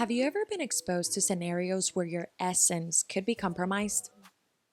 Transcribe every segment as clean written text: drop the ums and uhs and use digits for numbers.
Have you ever been exposed to scenarios where your essence could be compromised?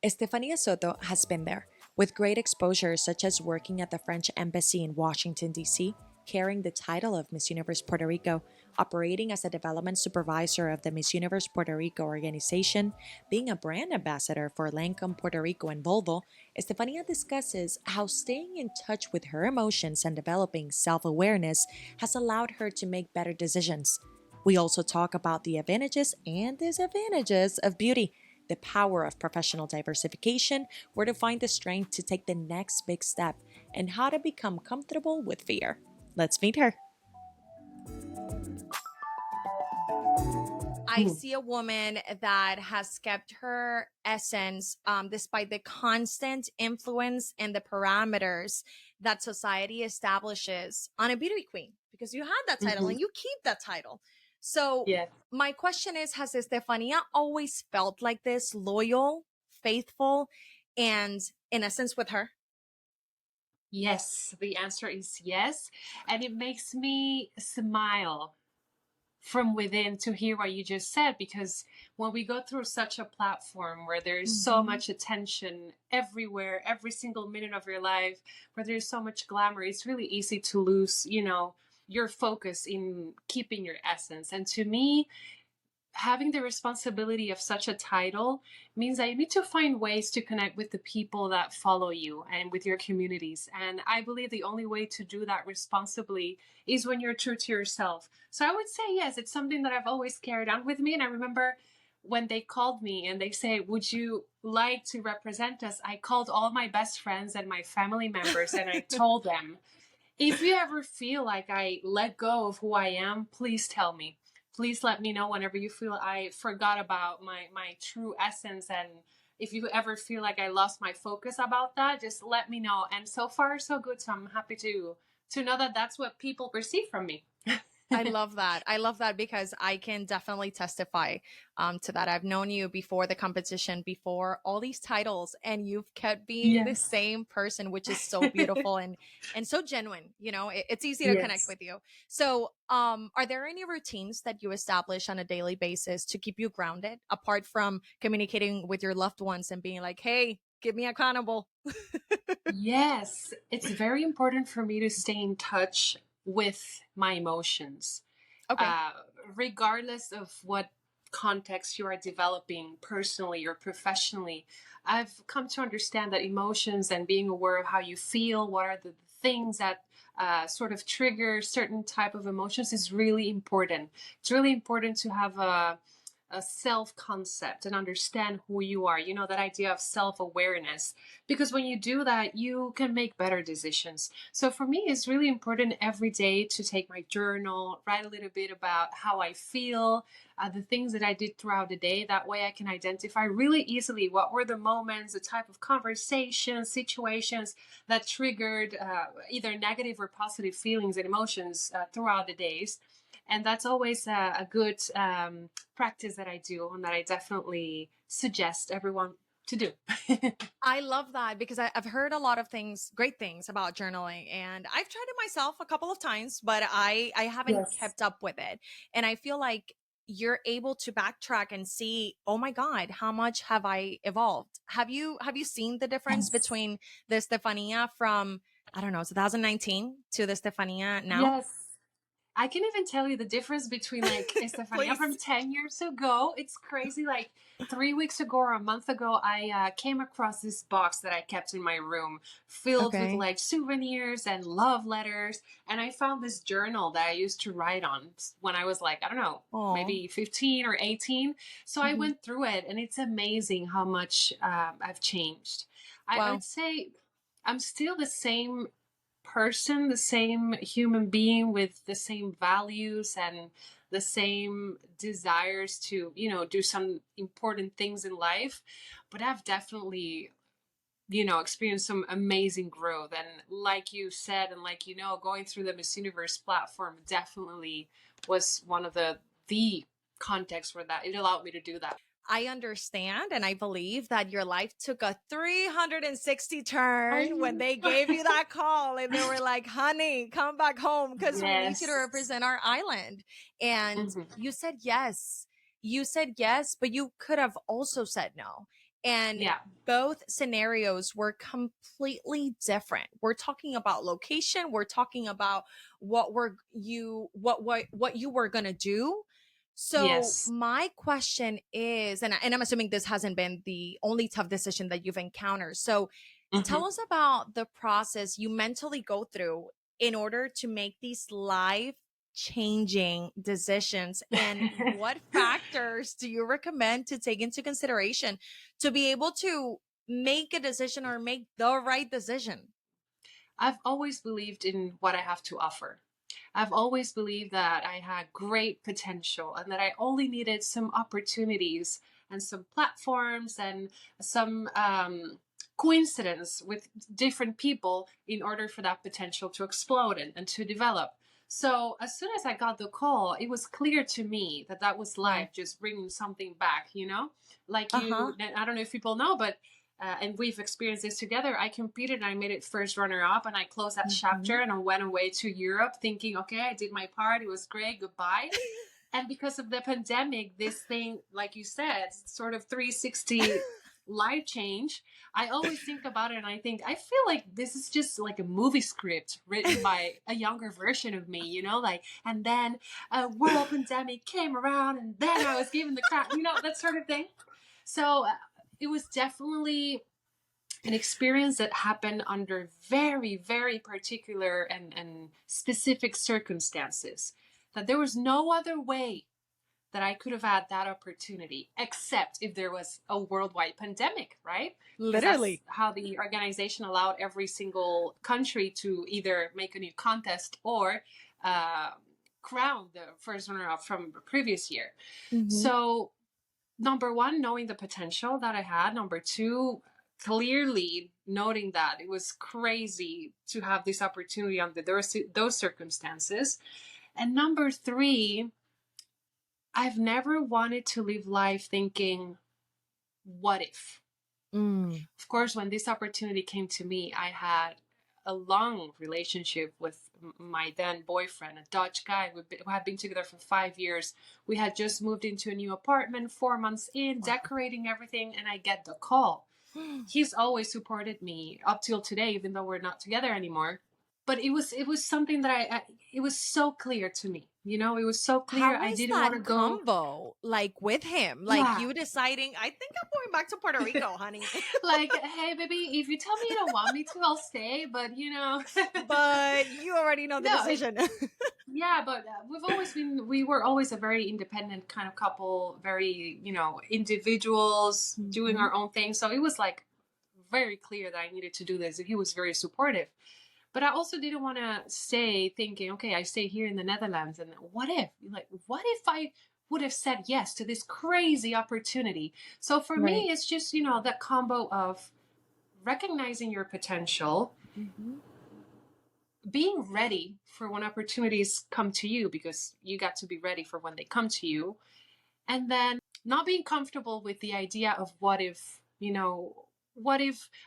Estefania Soto has been there, with great exposure such as working at the French Embassy in Washington, D.C., carrying the title of Miss Universe Puerto Rico, operating as a development supervisor of the Miss Universe Puerto Rico organization, being a brand ambassador for Lancome Puerto Rico and Volvo. Estefania discusses how staying in touch with her emotions and developing self awareness has allowed her to make better decisions. We also talk about the advantages and disadvantages of beauty, the power of professional diversification, where to find the strength to take the next big step, and how to become comfortable with fear. Let's meet her. I Hmm. see a woman that has kept her essence despite the constant influence and the parameters that society establishes on a beauty queen, because you had that title Mhm. and you keep that title. So, Yes. my question is, has Estefania always felt like this, loyal, faithful, and in essence with her? Yes. The answer is yes. And it makes me smile from within to hear what you just said, because when we go through such a platform where there is so Mhm. much attention everywhere, every single minute of your life, where there's so much glamour, it's really easy to lose, your focus in keeping your essence. And to me, having the responsibility of such a title means that you need to find ways to connect with the people that follow you and with your communities. And I believe the only way to do that responsibly is when you're true to yourself. So I would say, yes, it's something that I've always carried on with me. And I remember when they called me and they say, would you like to represent us? I called all my best friends and my family members and I told them, if you ever feel like I let go of who I am, please tell me. Please let me know whenever you feel I forgot about my true essence. And if you ever feel like I lost my focus about that, just let me know. And so far, so good. So I'm happy to know that that's what people perceive from me. I love that. I love that because I can definitely testify to that. I've known you before the competition, before all these titles, and you've kept being the Yes. same person, which is so beautiful and so genuine. You know, it's easy to connect Yes. with you. So, are there any routines that you establish on a daily basis to keep you grounded, apart from communicating with your loved ones and being like, "Hey, give me accountable"? Yes, it's very important for me to stay in touch with my emotions, Okay. uh, regardless of what context you are developing personally or professionally. I've come to understand that emotions and being aware of how you feel, what are the things that sort of trigger certain type of emotions is really important. It's really important to have a self concept and understand who you are, that idea of self awareness, because when you do that you can make better decisions. So for me it's really important every day to take my journal, write a little bit about how I feel, the things that I did throughout the day. That way I can identify really easily what were the moments, the type of conversations, situations that triggered either negative or positive feelings and emotions throughout the days. And that's always a good practice that I do and that I definitely suggest everyone to do. I love that because I've heard a lot of things, great things about journaling, and I've tried it myself a couple of times, but I haven't Yes. kept up with it. And I feel like you're able to backtrack and see, oh my God, how much have I evolved? Have you seen the difference Yes. between the Stefania from, I don't know, 2019 to the Stefania now? Yes. I can even tell you the difference between like Estefania Please. from 10 years ago. It's crazy. Like 3 weeks ago or a month ago, I came across this box that I kept in my room filled with Okay. like souvenirs and love letters. And I found this journal that I used to write on when I was like, I don't know, Oh. maybe 15 or 18. So I went through it and it's amazing how much I've changed. I Wow. would say I'm still the same person, the same human being with the same values and the same desires to, do some important things in life. But I've definitely, experienced some amazing growth. And like you said, and like, going through the Miss Universe platform definitely was one of the contexts where that it allowed me to do that. I understand and I believe that your life took a 360 I turn when know. they gave you that call and they were like, honey, come back home because we need you to Yes. represent our island. And Hmm. you said yes. You said yes, but you could have also said no. And Yeah. both scenarios were completely different. We're talking about location, we're talking about what you were going to do. So Yes. my question is, and I'm assuming this hasn't been the only tough decision that you've encountered. So Hmm. tell us about the process you mentally go through in order to make these life changing decisions, and what factors do you recommend to take into consideration to be able to make a decision or make the right decision? I've always believed in what I have to offer. I've always believed that I had great potential and that I only needed some opportunities and some platforms and some coincidence with different people in order for that potential to explode and to develop. So as soon as I got the call, it was clear to me that that was Wow. life just bringing something back, you know? Like Uh-huh. you, I don't know if people know, but and we've experienced this together. I competed and I made it first runner up and I closed that chapter Mhm. and I went away to Europe thinking, okay, I did my part. It was great. Goodbye. And because of the pandemic, this thing, like you said, sort of 360 life change. I always think about it and I think, I feel like this is just like a movie script written by a younger version of me, you know, like, and then a world pandemic came around and then I was given the crown, you know, that sort of thing. So it was definitely an experience that happened under very, very particular and specific circumstances. That there was no other way that I could have had that opportunity, except if there was a worldwide pandemic, right? Because that's Literally. how the organization allowed every single country to either make a new contest or uh, crown the first runner up from the previous year. Mhm. So number one, knowing the potential that I had. Number two, clearly noting that it was crazy to have this opportunity under those circumstances. And number three, I've never wanted to live life thinking, what if? Mm. Of course, when this opportunity came to me, I had a long relationship with my then boyfriend, a Dutch guy. We had been together for 5 years. We had just moved into a new apartment 4 months in, Wow. decorating everything, and I get the call. He's always supported me up till today, even though we're not together anymore. But it was something that it was so clear to me. You know, it was so clear. How I was didn't want to that go. combo like with him? Like Yeah. you deciding, I think I'm going back to Puerto Rico, honey. Like, hey, baby, if you tell me you don't want me to, I'll stay. But you know, But you already know the no, decision. yeah. But we were always a very independent kind of couple, very, individuals doing Mhm. our own thing. So it was like very clear that I needed to do this. He was very supportive. But I also didn't want to stay thinking, okay, I stay here in the Netherlands, and what if I would have said yes to this crazy opportunity? So for Right. me, it's just, that combo of recognizing your potential, Mhm. being ready for when opportunities come to you, because you got to be ready for when they come to you, and then not being comfortable with the idea of what if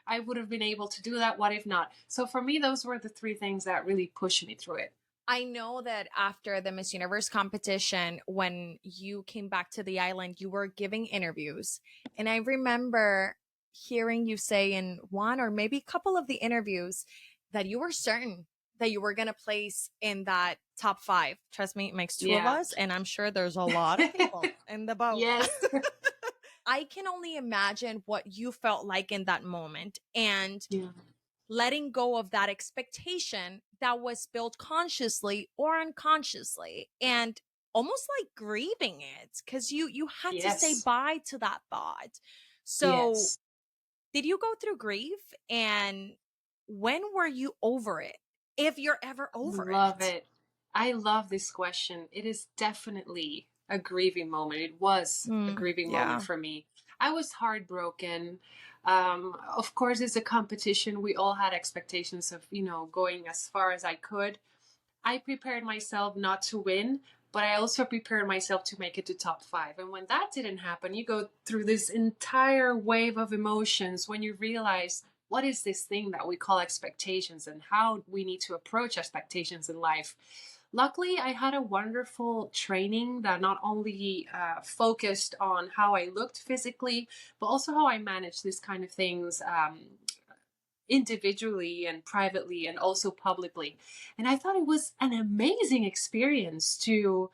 I would have been able to do that? What if not? So for me, those were the three things that really pushed me through it. I know that after the Miss Universe competition, when you came back to the island, you were giving interviews. And I remember hearing you say in one or maybe a couple of the interviews that you were certain that you were going to place in that top five. Trust me, it makes two of Yeah. us. And I'm sure there's a lot of people in the boat. Yes. I can only imagine what you felt like in that moment. And Yeah. letting go of that expectation that was built consciously or unconsciously, and almost like grieving it because you had to say Yes. bye to that thought. So Yes. did you go through grief, and when were you over it, if you're ever over Love it? it. I love this question. It is definitely a grieving moment. It was a grieving moment Yeah. for me. I was heartbroken. Of course, it's a competition. We all had expectations of, going as far as I could. I prepared myself not to win, but I also prepared myself to make it to top 5. And when that didn't happen, you go through this entire wave of emotions when you realize what is this thing that we call expectations and how we need to approach expectations in life. Luckily, I had a wonderful training that not only focused on how I looked physically, but also how I managed these kind of things individually and privately and also publicly. And I thought it was an amazing experience to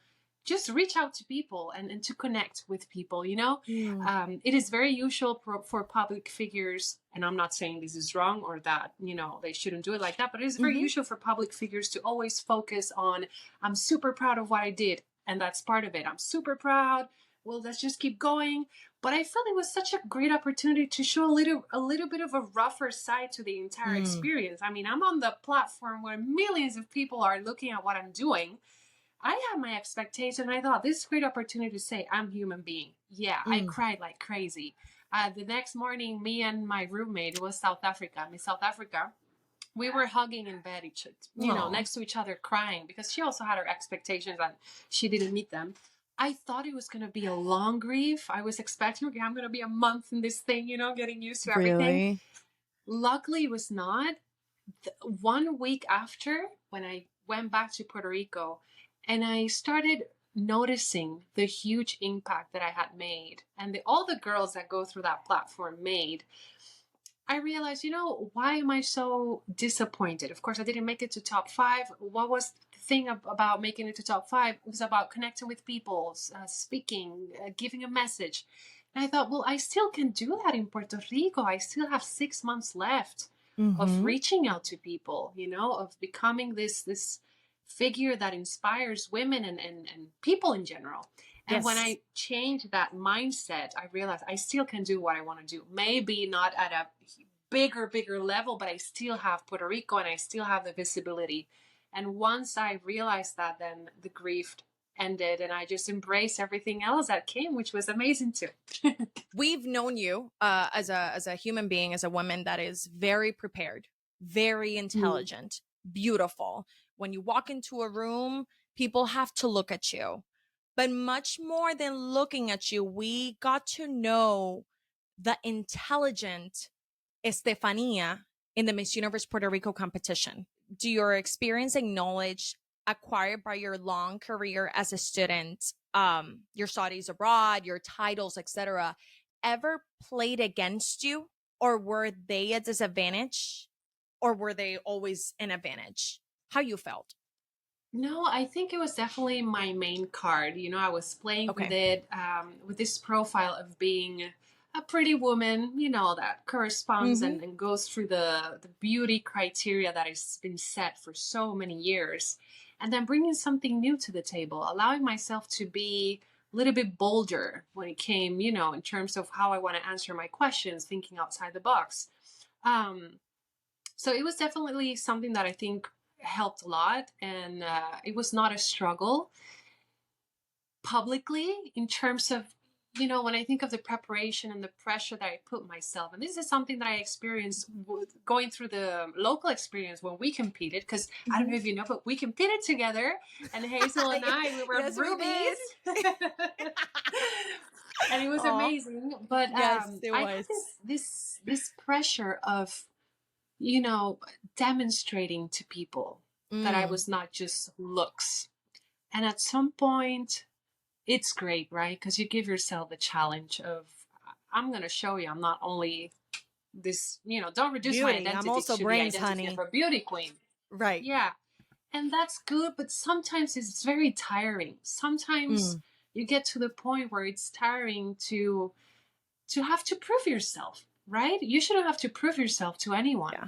just reach out to people and to connect with people, you know. Mm. It is very usual for public figures, and I'm not saying this is wrong or that, you know, they shouldn't do it like that, but it is very Mm-hmm. usual for public figures to always focus on, I'm super proud of what I did, and that's part of it. I'm super proud, well, let's just keep going. But I felt it was such a great opportunity to show a little bit of a rougher side to the entire Mm. experience. I mean, I'm on the platform where millions of people are looking at what I'm doing. I had my expectation. I thought this is a great opportunity to say I'm a human being. Yeah, I Mm. cried like crazy. The next morning, me and my roommate, it was South Africa, Miss South Africa, we were hugging in bed, Aw. next to each other, crying because she also had her expectations and she didn't meet them. I thought it was going to be a long grief. I was expecting, okay, I'm going to be a month in this thing, getting used to everything. Really? Luckily, it was not. 1 week after, when I went back to Puerto Rico and I started noticing the huge impact that I had made and all the girls that go through that platform made, I realized, why am I so disappointed? Of course, I didn't make it to top 5. What was the thing about making it to top 5? It was about connecting with people, speaking, giving a message. And I thought, well, I still can do that in Puerto Rico. I still have 6 months left of Mm-hmm. reaching out to people, of becoming this figure that inspires women and people in general. And when Yes. I changed that mindset, I realized I still can do what I want to do. Maybe not at a bigger level, but I still have Puerto Rico and I still have the visibility. And once I realized that, then the grief ended and I just embraced everything else that came, which was amazing too. We've known you as a human being, as a woman that is very prepared, very Mm. intelligent, beautiful. When you walk into a room, people have to look at you. But much more than looking at you, we got to know the intelligent Estefania in the Miss Universe Puerto Rico competition. Do your experience and knowledge acquired by your long career as a student, your studies abroad, your titles, etc., ever played against you, or were they a disadvantage, or were they always an advantage? How you felt? No, I think it was definitely my main card. I was playing with Okay. it, with this profile of being a pretty woman, that corresponds Mm-hmm. and goes through the beauty criteria that has been set for so many years. And then bringing something new to the table, allowing myself to be a little bit bolder when it came, in terms of how I want to answer my questions, thinking outside the box. Um, so it was definitely something that I think helped a lot, and it was not a struggle publicly in terms of, when I think of the preparation and the pressure that I put myself. And this is something that I experienced going through the local experience when we competed, because I don't Mm-hmm. know if you know, but we competed together, and Hazel and I, we were Yes, we did. roomies. And it was Oh, amazing. But yes, it I had was. this pressure of, you know, demonstrating to people that I Mm. was not just looks. And at some point, it's great, right? Because you give yourself the challenge of, I'm going to show you I'm not only this, don't reduce my Beauty. I'm identity also to the brains, identity of honey. a beauty queen. Right. Yeah. And that's good, but sometimes it's very tiring. Sometimes Mm. you get to the point where it's tiring to have to prove yourself, right? You shouldn't have to prove yourself to anyone. Yeah.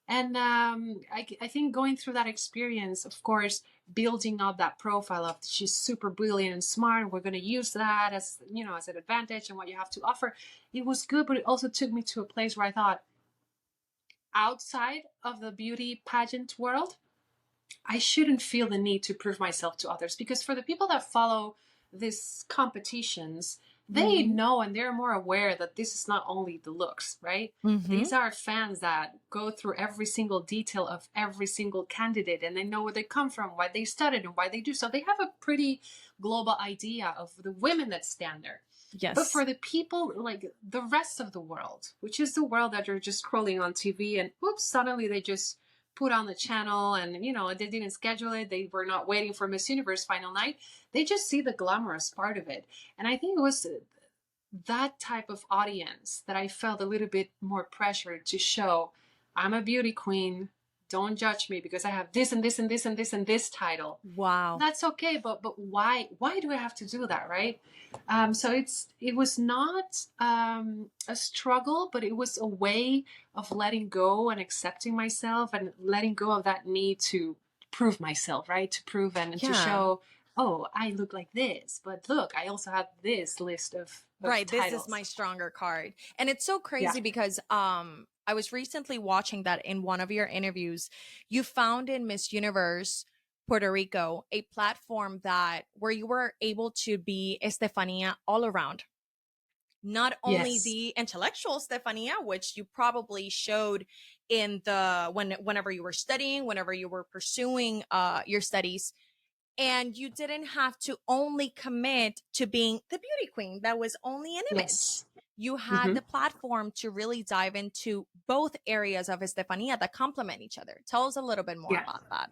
And I think going through that experience, of course, building up that profile of she's super brilliant and smart, and we're going to use that as, as an advantage and what you have to offer. It was good, but it also took me to a place where I thought, outside of the beauty pageant world, I shouldn't feel the need to prove myself to others, because for the people that follow these competitions, they Mm-hmm. know and they're more aware that this is not only the looks, right? Mm-hmm. These are fans that go through every single detail of every single candidate, and they know where they come from, why they studied, and why they do. So they have a pretty global idea of the women that stand there. But Yes. for the people, like the rest of the world, which is the world that you're just scrolling on TV and oops, suddenly they just put on the channel and, they didn't schedule it. They were not waiting for Miss Universe final night. They just see the glamorous part of it. And I think it was that type of audience that I felt a little bit more pressured to show I'm a beauty queen. Don't judge me because I have this and this and this and this and this title. Wow. That's okay, but why do I have to do that, right? So it was not a struggle, but it was a way of letting go and accepting myself and letting go of that need to prove myself, right? To prove and to Yeah. show, oh, I look like this, but look, I also have this list of Right. This is titles. my stronger card. And it's so Yeah. crazy because I was recently watching that in one of your interviews. You found in Miss Universe Puerto Rico a platform that where you were able to be Estefania all around. Not only Yes. the intellectual Stefania, which you probably showed in the whenever you were studying, whenever you were pursuing your studies, and you didn't have to only commit to being the beauty queen that was only an image. Yes. You had Mm-hmm. the platform to really dive into both areas of Estefania that complement each other. Tell us a little bit more Yeah. about that.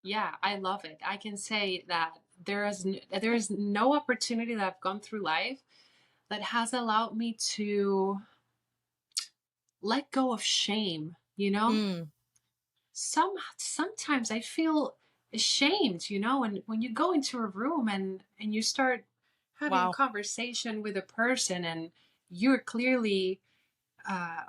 Yeah, I love it. I can say that there is no opportunity that I've gone through life that has allowed me to let go of shame, Mm, Sometimes I feel ashamed, when you go into a room and you start having a wow. conversation with a person and you're clearly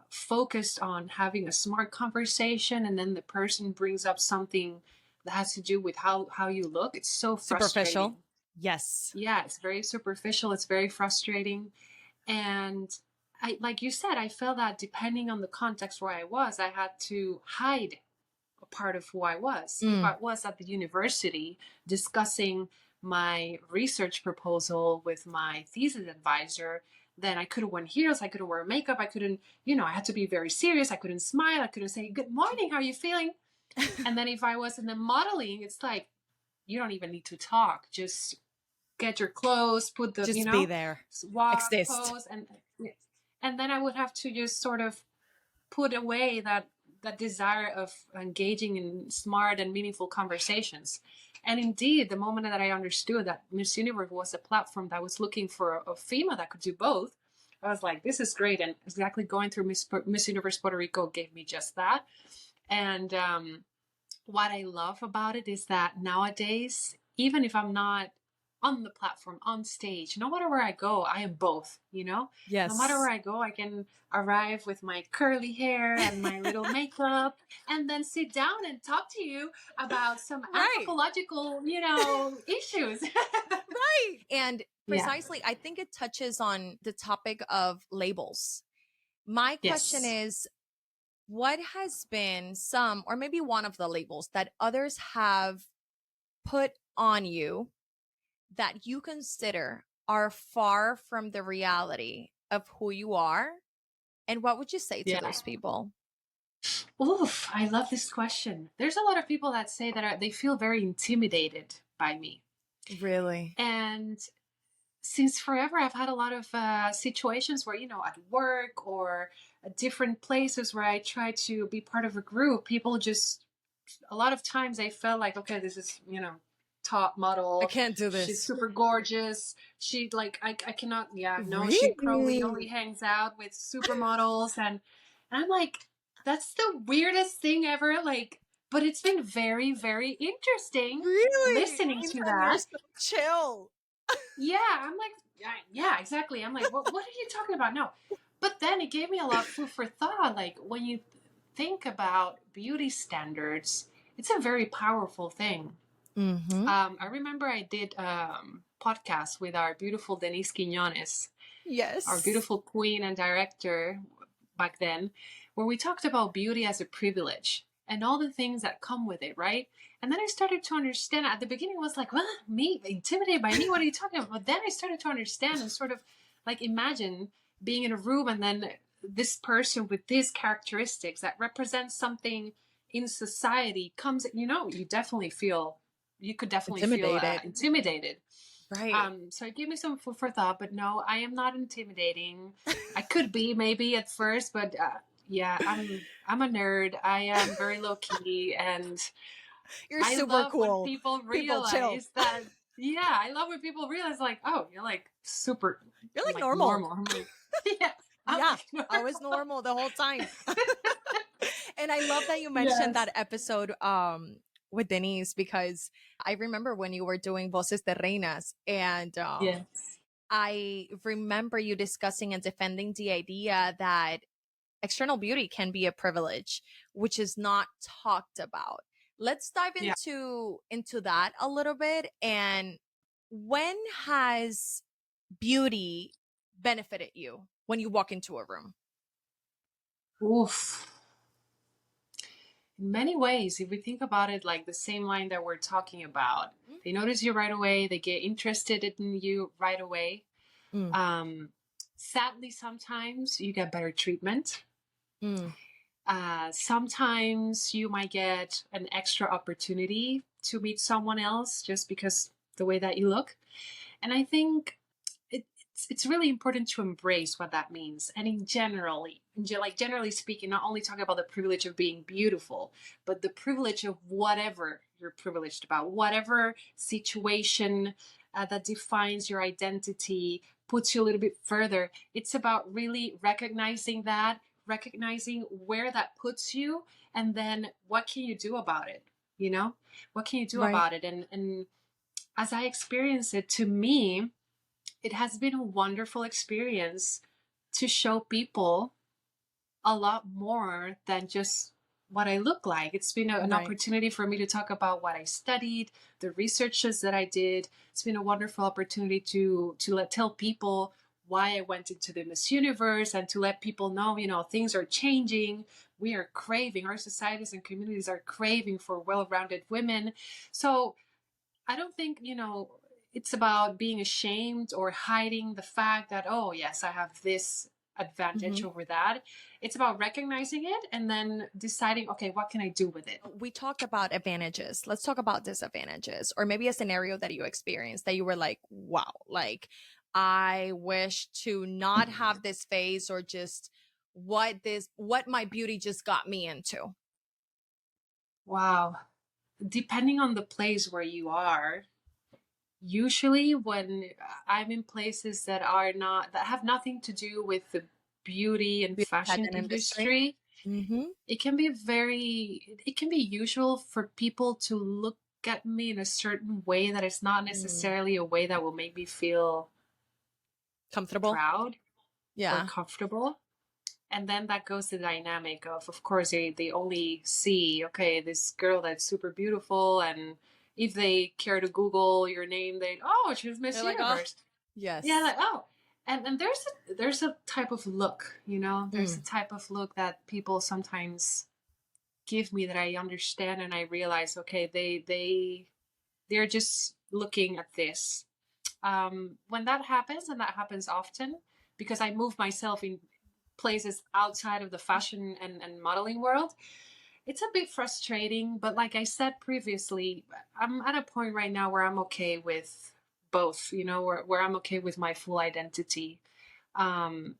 focused on having a smart conversation, and then the person brings up something that has to do with how you look. It's so frustrating. Superficial. Yes. Yeah, it's very superficial. It's very frustrating. And like you said, I felt that depending on the context where I was, I had to hide a part of who I was. If Mm, I was at the university discussing my research proposal with my thesis advisor, then I couldn't wear heels, I couldn't wear makeup, I couldn't, I had to be very serious, I couldn't smile, I couldn't say, good morning, how are you feeling? And then if I was in the modeling, it's like, you don't even need to talk. Just get your clothes, put the, just be there. walk, Exist. pose, and then I would have to just sort of put away that desire of engaging in smart and meaningful conversations. And indeed, the moment that I understood that Miss Universe was a platform that was looking for a female that could do both, I was like, this is great. And exactly going through Miss Universe Puerto Rico gave me just that. And what I love about it is that nowadays, even if I'm not on the platform, on stage, no matter where I go, I am both. No matter where Yes. I go, I can arrive with my curly hair and my little makeup and then sit down and talk to you about some Right. anthropological, issues. Right. And Yeah. precisely, I think it touches on the topic of labels. My question Yes. is, what has been some, or maybe one of the labels that others have put on you that you consider are far from the reality of who you are? And what would you say to Yeah. those people? Oof, I love this question. There's a lot of people that say that they feel very intimidated by me. Really? And since forever, I've had a lot of situations where, at work or at different places where I try to be part of a group, people just, a lot of times they felt like, okay, this is, top I model. can't do She's this. super gorgeous. She like, I cannot, yeah, no, she probably Really? only hangs out with supermodels. And I'm like, that's the weirdest thing ever. Like, but it's been very, very interesting Really? listening to Meantime, you're that. so chill. Yeah, I'm like, yeah, exactly. I'm like, what are you talking about? No. But then it gave me a lot of food for thought. Like, when you think about beauty standards, it's a very powerful thing. Mm-hmm. I remember I did podcast with our beautiful Denise Quinones, our Yes. beautiful queen and director back then, where we talked about beauty as a privilege and all the things that come with it, right? And then I started to understand. At the beginning, I was like, "What? Me? Intimidated by me? What are you talking about?" But then I started to understand and sort of like imagine being in a room and then this person with these characteristics that represents something in society comes, you definitely feel, you could definitely feel Intimidated. intimidated. Right. So it gave me some food for thought, but no, I am not intimidating. I could be maybe at first, but yeah, I'm a nerd. I am very low key, and You're I super love when cool. people People chill. realize that. Yeah, I love when people realize like, oh, you're like super, You're like like normal. normal. I'm like, yeah, I'm Yeah, like I was normal. normal the whole time. And I love that you mentioned Yes. that episode with Denise, because I remember when you were doing Voces de Reinas, and Yes. I remember you discussing and defending the idea that external beauty can be a privilege, which is not talked about. Let's dive Yeah. into that a little bit. And when has beauty benefited you when you walk into a room? Oof. In many ways, if we think about it like the same line that we're talking about, they notice you right away, they get interested in you right away. Mm, Um, Sadly, sometimes you get better treatment. mm, Sometimes you might get an extra opportunity to meet someone else just because the way that you look. And I think it's really important to embrace what that means. And generally speaking, not only talking about the privilege of being beautiful, but the privilege of whatever you're privileged about, whatever situation that defines your identity, puts you a little bit further. It's about really recognizing that, recognizing where that puts you, and then what can you do about it? You know, what can you do right, about it? And as I experience it, to me, it has been a wonderful experience to show people a lot more than just what I look like. It's been an right, opportunity for me to talk about what I studied, the researches that I did. It's been a wonderful opportunity to tell people why I went into the Miss Universe, and to let people know, things are changing. We are craving, our societies and communities are craving for well-rounded women. So I don't think, it's about being ashamed or hiding the fact that, oh, yes, I have this advantage hmm. over that. It's about recognizing it and then deciding, okay, what can I do with it? We talked about advantages. Let's talk about disadvantages, or maybe a scenario that you experienced that you were like, wow, like I wish to not have this phase, or just what my beauty just got me into. Wow. Depending on the place where you are, usually when I'm in places that are not, that have nothing to do with the beauty and Beauty fashion pageant industry. industry, Mm-hmm. it can be usual for people to look at me in a certain way that is not Mm. necessarily a way that will make me feel Comfortable. proud or Yeah. comfortable. And then that goes the dynamic of course, they only see, okay, this girl that's super beautiful, and if they care to Google your name, they, oh, she's Miss They're like, oh, Universe. Yeah, yes. like, oh. And there's a type of look, there's a Mm. type of look that people sometimes give me that I understand, and I realize, okay, they're just looking at this. When that happens, and that happens often, because I move myself in places outside of the fashion and modeling world, it's a bit frustrating. But like I said previously, I'm at a point right now where I'm okay with both, where I'm okay with my full identity. Um,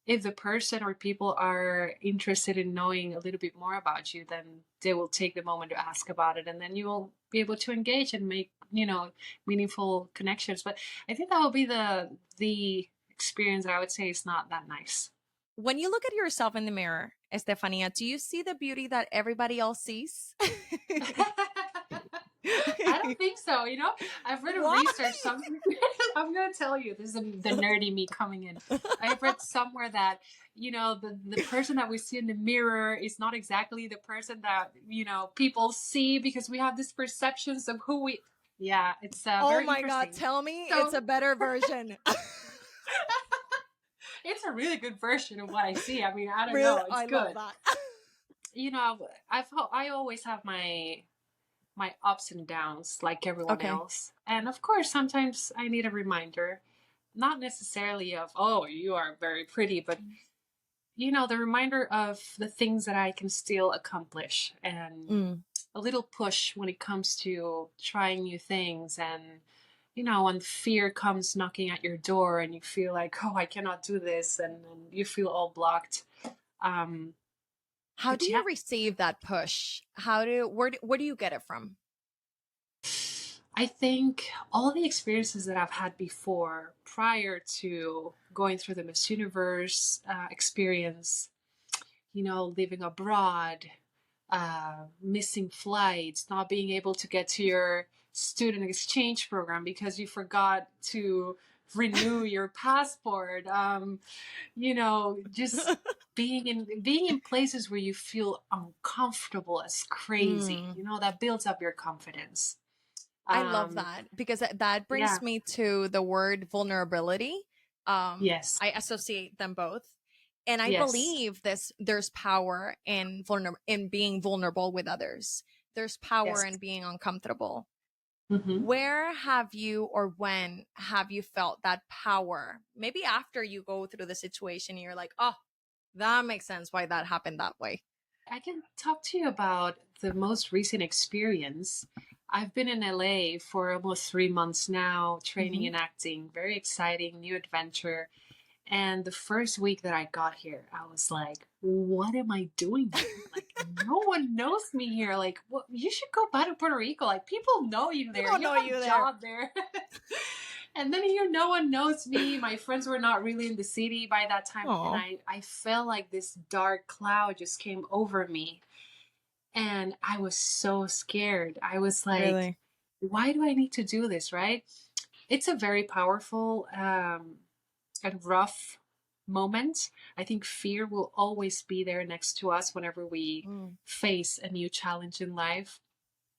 if the person or people are interested in knowing a little bit more about you, then they will take the moment to ask about it, and then you will be able to engage and make, meaningful connections. But I think that will be the experience that I would say is not that nice. When you look at yourself in the mirror, Estefania, do you see the beauty that everybody else sees? I don't think so. I've read a Why? research. I'm going to tell you, this is the nerdy me coming in. I've read somewhere that, the person that we see in the mirror is not exactly the person that, people see, because we have these perceptions of who we. Yeah, it's Oh very my God, interesting. tell me it's So a better version. it's a really good version of what I see. I mean, I don't Really, know. It's I love good. that. I always have my ups and downs like everyone Okay. else. And of course, sometimes I need a reminder. not necessarily of, oh, you are very pretty, but the reminder of the things that I can still accomplish, and Mm. a little push when it comes to trying new things. And, when fear comes knocking at your door and you feel like, oh, I cannot do this, and you feel all blocked. Um, How do but yeah, you receive that push? Where do you get it from? I think all the experiences that I've had before, prior to going through the Miss Universe experience, living abroad, missing flights, not being able to get to your student exchange program because you forgot to renew your passport. Just being in places where you feel uncomfortable as crazy. Mm. That builds up your confidence. I love Um, that because that yeah. brings me to the word vulnerability. Yes. I associate them both. And I Yes. believe there's power in being vulnerable with others. There's power Yes. in being uncomfortable. Hmm. Where have you or when have you felt that power? Maybe after you go through the situation, you're like, oh, that makes sense why that happened that way. I can talk to you about the most recent experience. I've been in LA for almost 3 months now, training Hmm. in acting. Very exciting, new adventure. And the first week that I got here, I was like, what am I doing here? Like, no one knows me here. Like, what, you should go back to Puerto Rico. Like, people know you there. People You know have you a there. job there. And then here, no one knows me. My friends were not really in the city by that time. And Oh, I felt like this dark cloud just came over me. And I was so scared. I was like, really? why do I need to do this? Right? It's a very powerful and rough moment. I think fear will always be there next to us whenever we Mm. face a new challenge in life,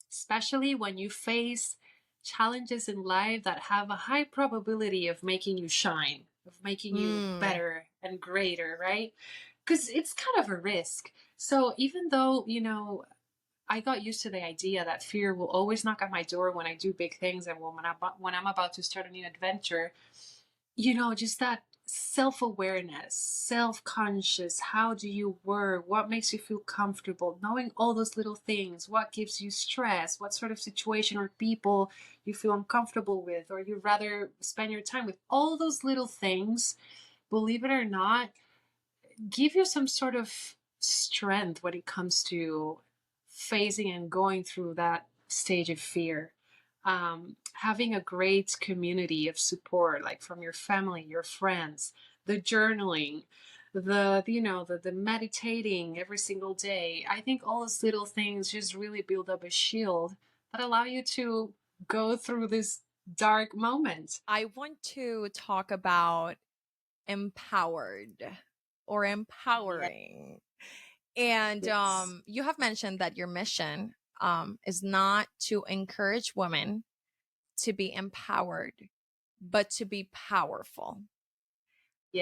especially when you face challenges in life that have a high probability of making you shine, of making you Mm. better and greater, right? Because it's kind of a risk. So even though, I got used to the idea that fear will always knock at my door when I do big things and when I'm about to start a new adventure, just that self awareness, self conscious. How do you work? What makes you feel comfortable? Knowing all those little things. What gives you stress? What sort of situation or people you feel uncomfortable with, or you rather spend your time with? All those little things, believe it or not, give you some sort of strength when it comes to facing and going through that stage of fear. Having a great community of support, like from your family, your friends, the journaling, the meditating every single day. I think all those little things just really build up a shield that allow you to go through this dark moment. I want to talk about empowered or Yes. empowering. And Yes. you have mentioned that your mission is not to encourage women to be empowered, but to be powerful.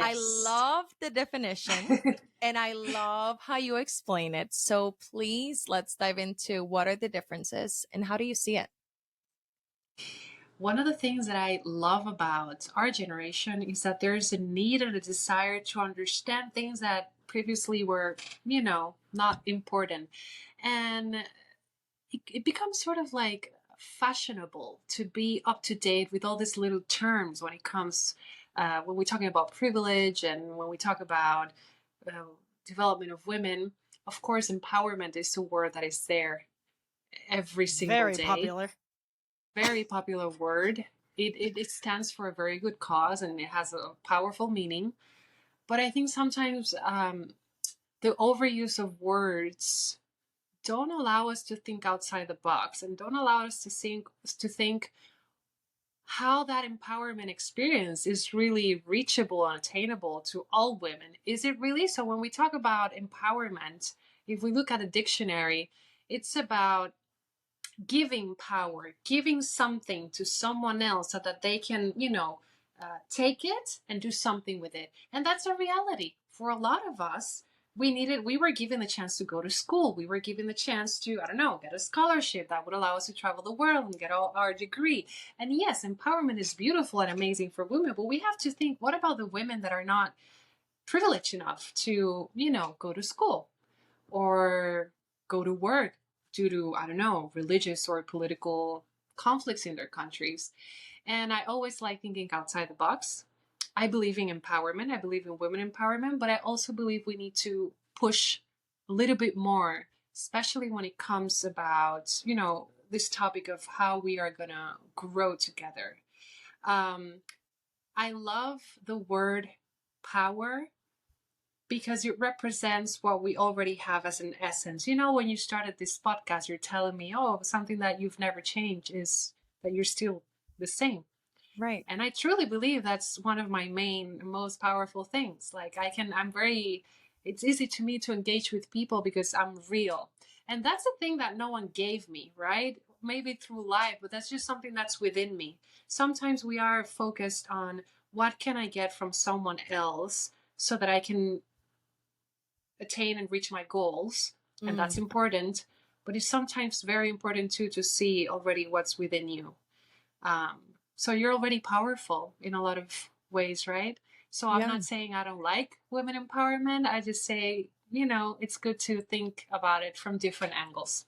I Yes. love the definition and I love how you explain it. So please let's dive into what are the differences and how do you see it? One of the things that I love about our generation is that there's a need and a desire to understand things that previously were, not important. And it becomes sort of like fashionable to be up to date with all these little terms when it comes, when we're talking about privilege and when we talk about uh, development of women. Of course, empowerment is a word that is there every single Very day, popular. very popular word. It stands for a very good cause and it has a powerful meaning. But I think sometimes the overuse of words don't allow us to think outside the box and don't allow us to think how that empowerment experience is really reachable and attainable to all women. Is it really? So when we talk about empowerment, if we look at a dictionary, it's about giving power, giving something to someone else so that they can, take it and do something with it. And that's a reality for a lot of us. we were given the chance to go to school. We were given the chance to, I don't know, get a scholarship that would allow us to travel the world and get our degree. And yes, empowerment is beautiful and amazing for women, but we have to think, what about the women that are not privileged enough to, go to school or go to work due to, I don't know, religious or political conflicts in their countries? And I always like thinking outside the box. I believe in empowerment. I believe in women empowerment, but I also believe we need to push a little bit more, especially when it comes about, this topic of how we are going to grow together. Um, I love the word power because it represents what we already have as an essence. When you started this podcast, you're telling me, oh, something that you've never changed is that you're still the same. Right. And I truly believe that's one of my main, most powerful things. Like it's easy to me to engage with people because I'm real. And that's a thing that no one gave me, right? Maybe through life, but that's just something that's within me. Sometimes we are focused on what can I get from someone else so that I can attain and reach my goals. And that's important. But it's sometimes very important too to see already what's within you. So you're already powerful in a lot of ways, right? So I'm Yeah. not saying I don't like women empowerment. I just say, it's good to think about it from different angles.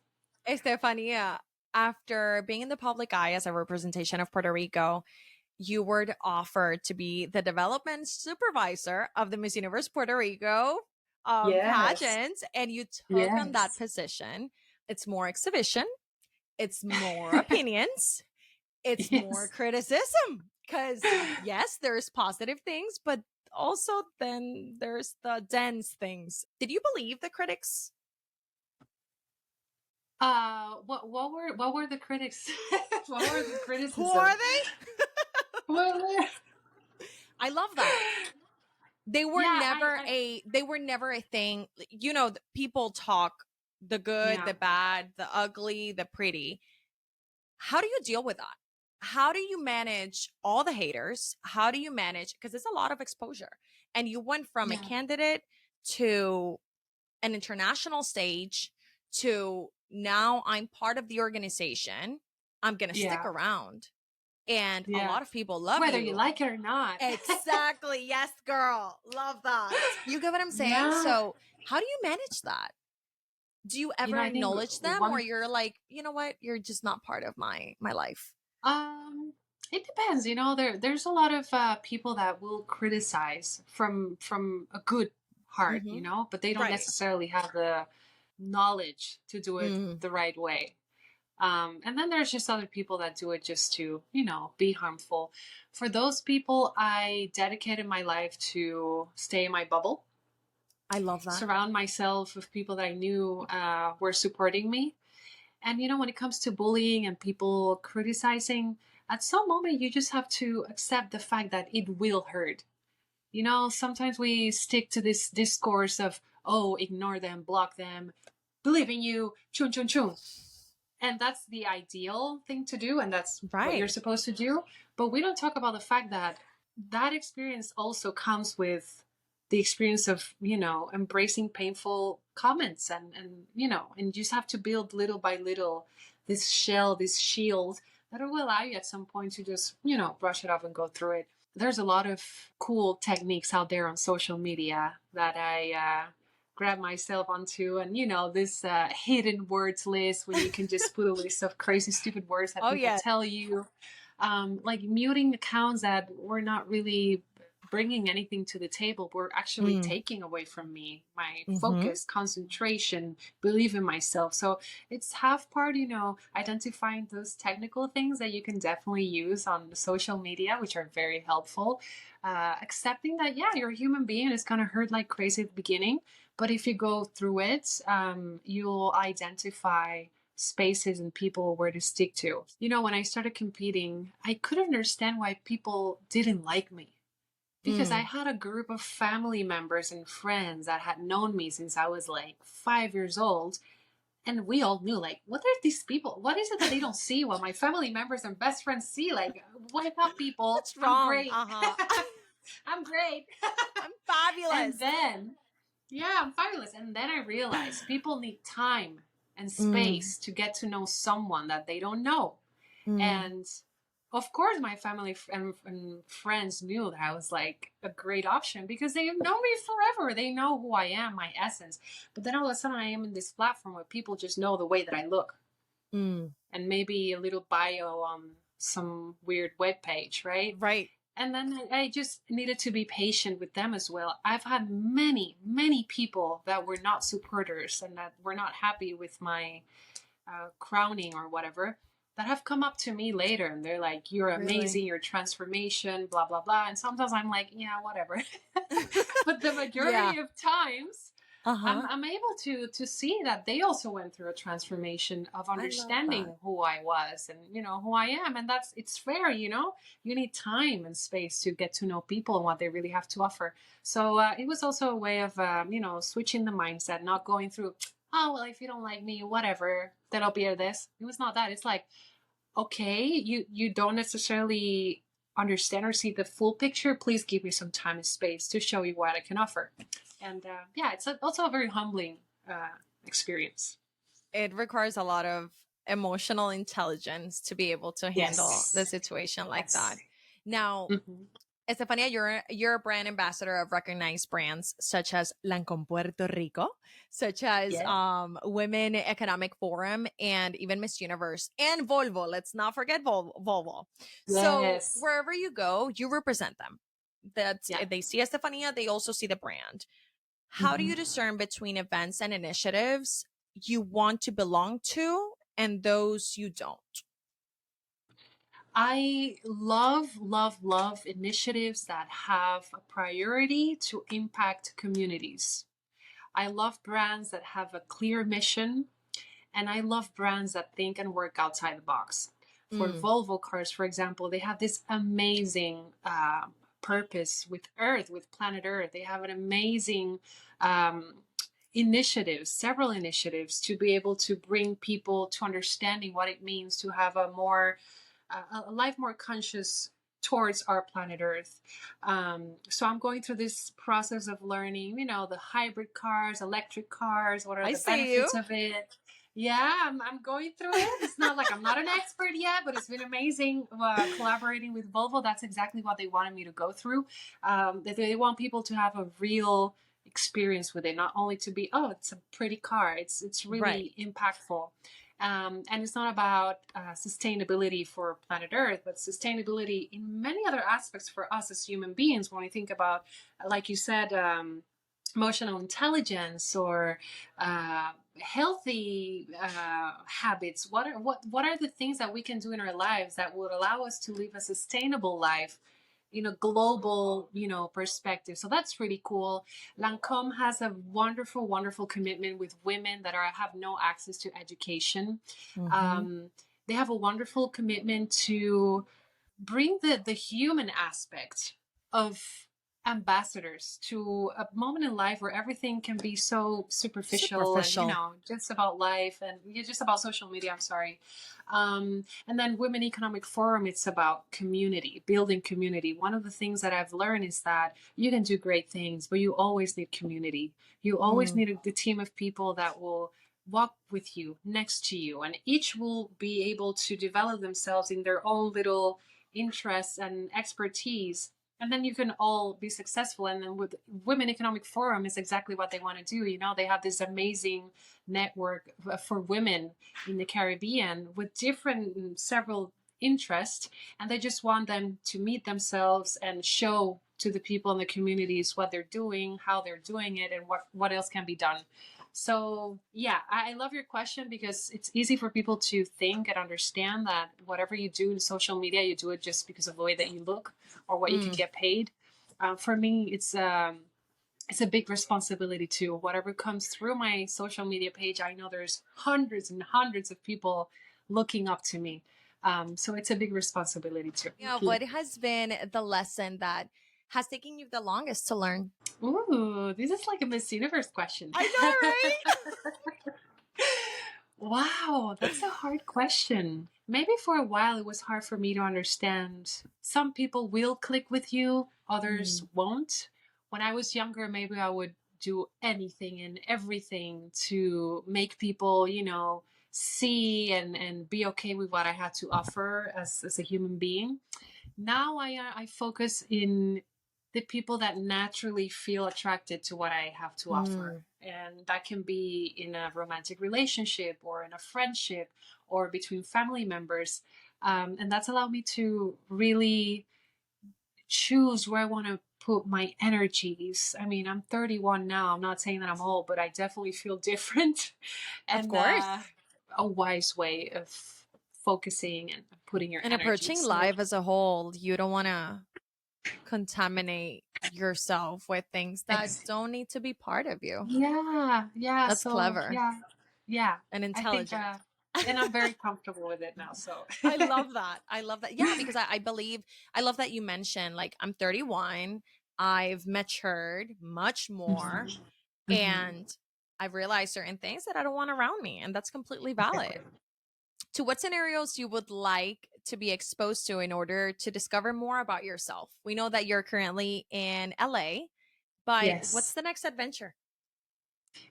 Estefania, after being in the public eye as a representation of Puerto Rico, you were offered to be the development supervisor of the Miss Universe Puerto Rico Yes. pageant, and you took on that Yes. position. It's more exhibition, it's more opinions, it's more Yes. criticism. Because, yes, there's positive things, but also then there's the dense things. Did you believe the critics? What were the critics? What were the Who are criticism? they? What were- I love that. They were yeah, never a thing. People talk the good, yeah, the bad, the ugly, the pretty. How do you deal with that? How do you manage all the haters? How do you manage, because it's a lot of exposure, and you went from a yeah, candidate to an international stage to now I'm part of the organization. I'm going to stick yeah, around, and a yeah. lot of people love Whether you you. like it or not. Exactly. Yes, girl. Love that. You get what I'm saying? Yeah. So, how do you manage that? Do you ever I think acknowledge them, or one you're like, you know what? You're just not part of my life. Um, it depends. There's a lot of people that will criticize from a good heart, Mm-hmm. but they don't Right. necessarily have the knowledge to do it Mm, the right way. And then there's just other people that do it just to, be harmful. For those people, I dedicated my life to stay in my bubble, I love that. surround myself with people that I knew were supporting me. And when it comes to bullying and people criticizing, at some moment you just have to accept the fact that it will hurt. Sometimes we stick to this discourse of, oh, ignore them, block them, believe in you, chun chun chun. And that's the ideal thing to do, and that's what you're Right. supposed to do. But we don't talk about the fact that that experience also comes with the experience of embracing painful comments, and you just have to build little by little this shell, this shield that will allow you at some point to just brush it off and go through it. There's a lot of cool techniques out there on social media that I grab myself onto, and this hidden words list where you can just put a list of crazy stupid words that Oh people yeah. tell you, like muting accounts that were not really bringing anything to the table, were actually Mm. taking away from me my Mm-hmm. focus, concentration, believe in myself. So it's half part, identifying those technical things that you can definitely use on social media, which are very helpful. Accepting that, yeah, you're a human being, it's going to hurt like crazy at the beginning, but if you go through it, you'll identify spaces and people where to stick to. When I started competing, I couldn't understand why people didn't like me, because I Mm. had a group of family members and friends that had known me since I was like 5 years old. And we all knew, like, what are these people? What is it that they don't see what my family members and best friends see? Like, wake up, people. What's I'm wrong? great. Uh-huh. I'm great. I'm And fabulous. then Yeah, I'm fabulous. And then I realized people need time and Mm, space to get to know someone that they don't know. mm, And of course, my family and friends knew that I was like a great option because they know me forever. They know who I am, my essence. But then all of a sudden, I am in this platform where people just know the way that I look mm. and maybe a little bio on some weird web page, right? Right. And then I just needed to be patient with them as well. I've had many, many people that were not supporters and that were not happy with my crowning or whatever that have come up to me later and they're like, "You're Really? amazing, your transformation, blah, blah, blah." And sometimes I'm like, yeah, whatever. But the Yeah. majority of times, Uh-huh. I'm able to see that they also went through a transformation of I love that. understanding who I was and who I am, and that's it's fair. You need time and space to get to know people and what they really have to offer. So it was also a way of switching the mindset, not going through, oh well, if you don't like me, whatever, then I'll be this. It was not that. It's like, okay, you don't necessarily understand or see the full picture. Please give me some time and space to show you what I can offer. And yeah, it's also a very humbling experience. It requires a lot of emotional intelligence to be able to handle the Yes. situation like Yes. that. Now, Hmm. Estefania, you're a brand ambassador of recognized brands such as Lancome Puerto Rico, such as Yeah. Women Economic Forum, and even Miss Universe and Volvo. Let's not forget Volvo. So Yes. wherever you go, you represent them. That's Yeah. if they see Estefania, they also see the brand. How do Hmm. you discern between events and initiatives you want to belong to and those you don't? I love, love, love initiatives that have a priority to impact communities. I love brands that have a clear mission, and I love brands that think and work outside the box. For Mm, Volvo cars, for example, they have this amazing purpose with Earth, with planet Earth. They have an amazing um, initiatives, several initiatives to be able to bring people to understanding what it means to have a life more conscious towards our planet Earth. So I'm going through this process of learning, the hybrid cars, electric cars, what are I the see you. benefits of it. Yeah, I'm going through it. It's not like I'm not an expert yet, but it's been amazing collaborating with Volvo. That's exactly what they wanted me to go through. They want people to have a real experience with it, not only to be, oh, it's a pretty car. It's Right. really impactful. And it's not about sustainability for planet Earth, but sustainability in many other aspects for us as human beings. When we think about, like you said, emotional intelligence or healthy habits, what are the things that we can do in our lives that would allow us to live a sustainable life in a global perspective. So that's really cool. Lancome has a wonderful, wonderful commitment with women that have no access to education. Mm-hmm. um, they have a wonderful commitment to bring the human aspect of ambassadors to a moment in life where everything can be so superficial and Superficial. just about life and just about social media. I'm sorry. And then Women Economic Forum, it's about community, building community. One of the things that I've learned is that you can do great things, but you always need community. You always Mm, need the team of people that will walk with you, next to you, and each will be able to develop themselves in their own little interests and expertise, and then you can all be successful. And then with Women Economic Forum is exactly what they want to do. They have this amazing network for women in the Caribbean with different several interests, and they just want them to meet themselves and show to the people in the communities what they're doing, how they're doing it, and what else can be done. So yeah, I love your question because it's easy for people to think and understand that whatever you do in social media, you do it just because of the way that you look or what you can mm. get paid. For me, it's a big responsibility too. Whatever comes through my social media page, I know there's hundreds and hundreds of people looking up to me. So it's a big responsibility too. Yeah, what has been the lesson that has taken you the longest to learn? Ooh, this is like a Miss Universe question. I know, Wow, that's a hard question. Maybe for a while it was hard for me to understand. Some people will click with you, right? others won't. When I was younger, maybe I would do anything and everything to make people, see and be okay with what I had to offer as a human being. Now I focus in the people that naturally feel attracted to what I have to offer. Mm, And that can be in a romantic relationship or in a friendship or between family members. And that's allowed me to really choose where I want to put my energies. I mean, I'm 31 now. I'm not saying that I'm old, but I definitely feel different. of And course. a wise way of focusing and putting your And energy. approaching So life as a whole, you don't want to contaminate yourself with things that ex- don't need to be part of you. yeah, yeah. That's So clever yeah, yeah. and I think, intelligent. and I'm very comfortable with it now. So I love that. I love that. Yeah, because I believe, I love that you mentioned, like, I'm 31, I've matured much more, Mhm. Mhm. and I've realized certain things that I don't want around me, and that's completely valid. To what scenarios you would like to be exposed to in order to discover more about yourself? We know that you're currently in LA, but what's Yes. the next adventure?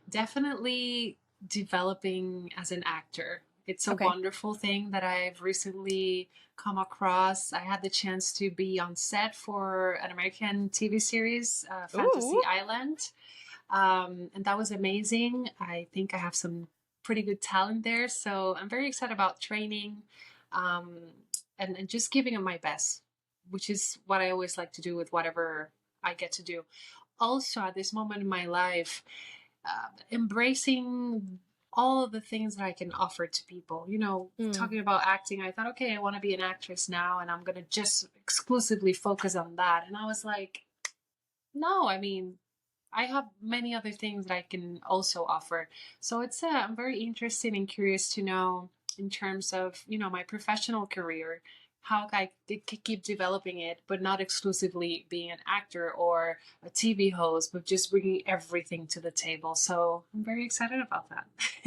Definitely developing as an actor. It's a Okay. wonderful thing that I've recently come across. I had the chance to be on set for an American TV series, Fantasy Ooh. Island, and that was amazing. I think I have some pretty good talent there, so I'm very excited about training, um, and just giving it my best, which is what I always like to do with whatever I get to do. Also, at this moment in my life, embracing all of the things that I can offer to people. Mm. Talking about acting, I thought, okay, I want to be an actress now, and I'm going to just exclusively focus on that. And I was like, no, I mean, I have many other things that I can also offer. So I'm very interested and curious to know in terms of, my professional career, how I could keep developing it, but not exclusively being an actor or a TV host, but just bringing everything to the table. So I'm very excited about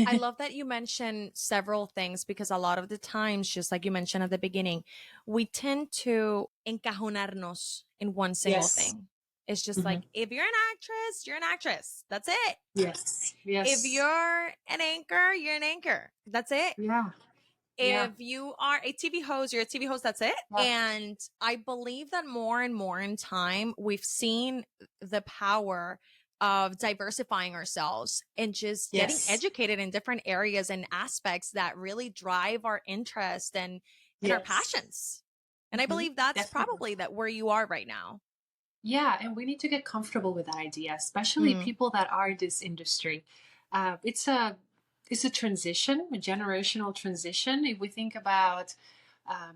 I that. love that you mentioned several things because a lot of the times, just like you mentioned at the beginning, we tend to encajonarnos in one single Yes. thing. It's just Hmm. like, if you're an actress, you're an actress. That's it. Yes. If Yes. you're an anchor, you're an anchor. That's it. Yeah. Yeah. If you are a TV host, you're a TV host. That's it. Yeah. And I believe that more and more in time, we've seen the power of diversifying ourselves and just getting Yes. educated in different areas and aspects that really drive our interest and our Yes. passions. And I Hmm. believe that's Definitely. probably that where you are right now. Yeah, and we need to get comfortable with that idea, especially Mm, people that are in this industry. It's a transition, a generational transition. If we think about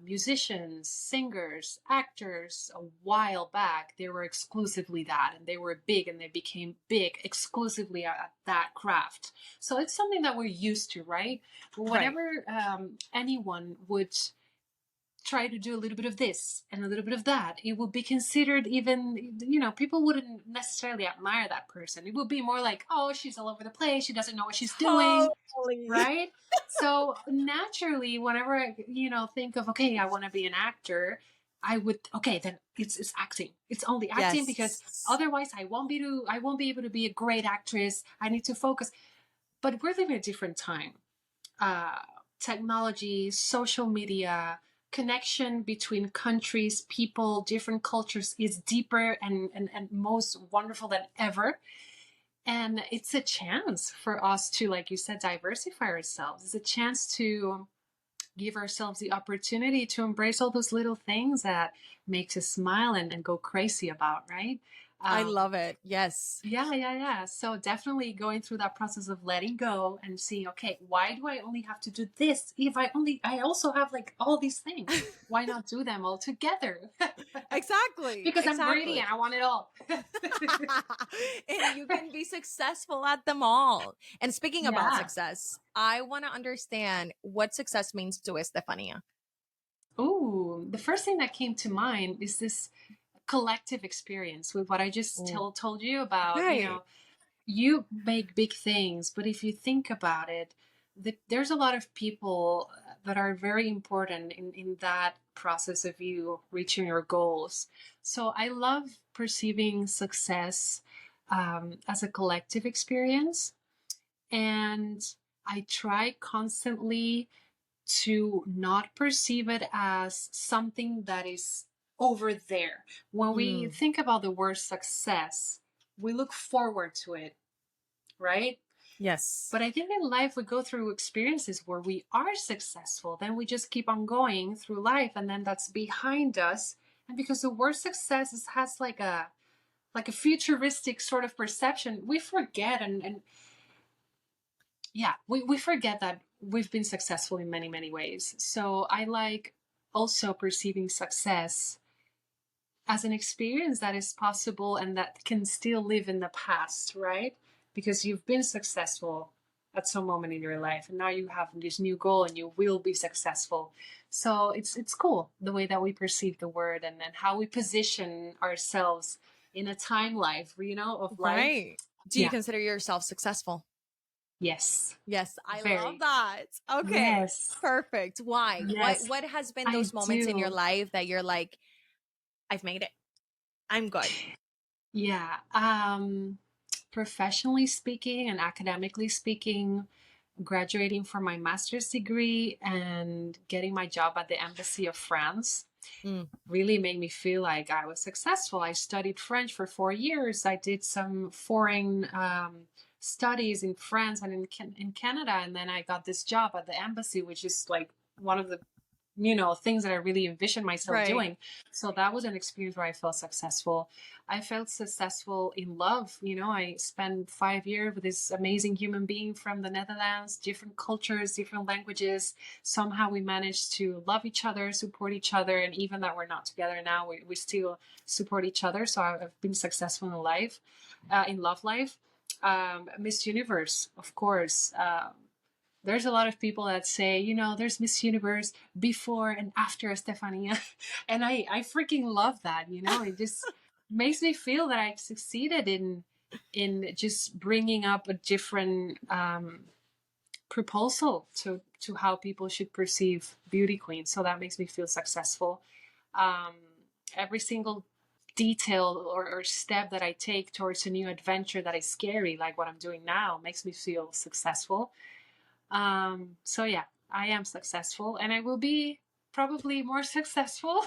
musicians, singers, actors, a while back, they were exclusively that, and they were big, and they became big exclusively at that craft. So it's something that we're used to, right? right. Whenever anyone would try to do a little bit of this and a little bit of that, it would be considered, even, people wouldn't necessarily admire that person. It would be more like, oh, she's all over the place. She doesn't know what she's doing, Totally. right? So naturally, whenever I, think of, okay, I want to be an actor, I would, okay, then it's acting. It's only acting because Yes. otherwise I won't be able to be a great actress. I need to focus. But we're living a different time. uh, Technology, social media, connection between countries, people, different cultures is deeper and most wonderful than ever. And it's a chance for us to, like you said, diversify ourselves. It's a chance to give ourselves the opportunity to embrace all those little things that makes us smile and go crazy about, right? I Um, love it. Yes. yeah, yeah, yeah. So definitely going through that process of letting go and seeing, okay, why do I only have to do this? If I also have like all these things. Why not do them all together? Exactly. Because I'm greedy Exactly. and I want it all. And you can be successful at them all. And speaking about Yeah. success, I want to understand what success means to Estefania. Ooh, the first thing that came to mind is this collective experience with what I just Ooh. told you about, Right. you make big things, but if you think about it, there's a lot of people that are very important in that process of you reaching your goals. So I love perceiving success as a collective experience. And I try constantly to not perceive it as something that is over there. When we Mm, think about the word success, we look forward to it, right? yes. But I think in life we go through experiences where we are successful, then we just keep on going through life, and then that's behind us. And because the word success has like a futuristic sort of perception, we forget and yeah, we forget that we've been successful in many, many ways. So I like also perceiving success as an experience that is possible and that can still live in the past, right? Because you've been successful at some moment in your life and now you have this new goal and you will be successful. So it's cool the way that we perceive the word and how we position ourselves in a time life, of life. Right. Do you Yeah. consider yourself successful? Yes. Yes, I love Very. that. Okay. Yes. Perfect. Why? What Yes. what has been I those moments in your do. life that you're like, I've made it. I'm good. Yeah. Professionally speaking and academically speaking, graduating from my master's degree and getting my job at the Embassy of France Mm, really made me feel like I was successful. I studied French for 4 years. I did some foreign studies in France and in Canada. And then I got this job at the embassy, which is like one of the things that I really envisioned myself right. doing. So that was an experience where I felt successful. I felt successful in love. I spent 5 years with this amazing human being from the Netherlands, different cultures, different languages. Somehow we managed to love each other, support each other, and even that we're not together now, we still support each other. So I've been successful in life, in love life. Miss Universe, of course. There's a lot of people that say, there's Miss Universe before and after Estefania. And I freaking love that, it just makes me feel that I succeeded in just bringing up a different proposal to how people should perceive beauty queens. So that makes me feel successful. Um, every single detail or step that I take towards a new adventure that is scary, like what I'm doing now, makes me feel successful. So yeah, I am successful and I will be probably more successful.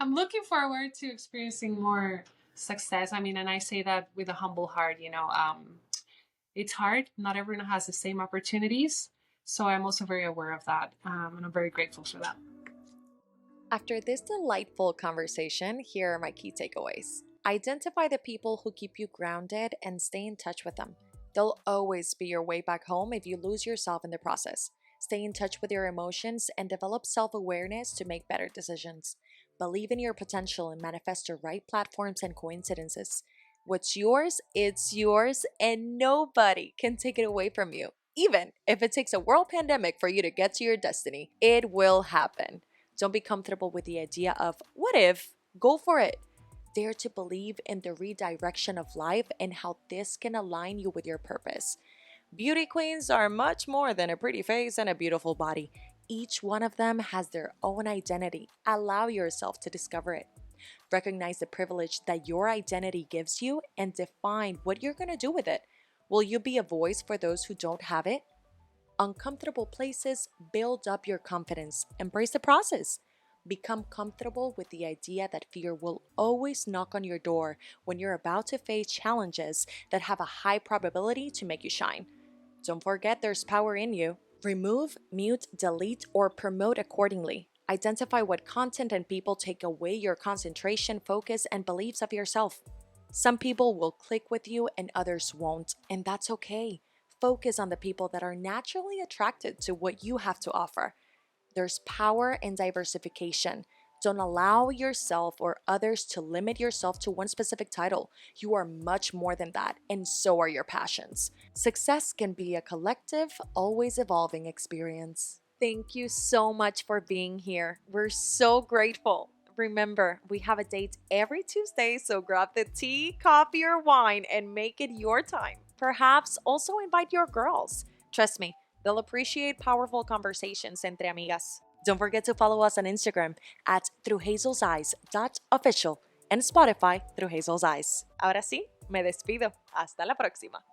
I'm looking forward to experiencing more success. I mean, and I say that with a humble heart. It's hard. Not everyone has the same opportunities. So I'm also very aware of that. And I'm very grateful for that. After this delightful conversation, here are my key takeaways. Identify the people who keep you grounded and stay in touch with them. They'll always be your way back home if you lose yourself in the process. Stay in touch with your emotions and develop self awareness to make better decisions. Believe in your potential and manifest your right platforms and coincidences. What's yours, it's yours, and nobody can take it away from you. Even if it takes a world pandemic for you to get to your destiny, it will happen. Don't be comfortable with the idea of what if, go for it. Dare to believe in the redirection of life and how this can align you with your purpose. Beauty queens are much more than a pretty face and a beautiful body. Each one of them has their own identity. Allow yourself to discover it. Recognize the privilege that your identity gives you and define what you're going to do with it. Will you be a voice for those who don't have it? Uncomfortable places build up your confidence. Embrace the process. Become comfortable with the idea that fear will always knock on your door when you're about to face challenges that have a high probability to make you shine. Don't forget there's power in you. Remove, mute, delete, or promote accordingly. Identify what content and people take away your concentration, focus, and beliefs of yourself. Some people will click with you and others won't, and that's okay. Focus on the people that are naturally attracted to what you have to offer. There's power in diversification. Don't allow yourself or others to limit yourself to one specific title. You are much more than that, and so are your passions. Success can be a collective, always evolving experience. Thank you so much for being here. We're so grateful. Remember, we have a date every Tuesday, so grab the tea, coffee, or wine and make it your time. Perhaps also invite your girls. Trust me, they'll appreciate powerful conversations entre amigas. Don't forget to follow us on Instagram at throughhazel'seyes.official and Spotify through Hazel's Eyes. Ahora sí, Me despido. Hasta la próxima.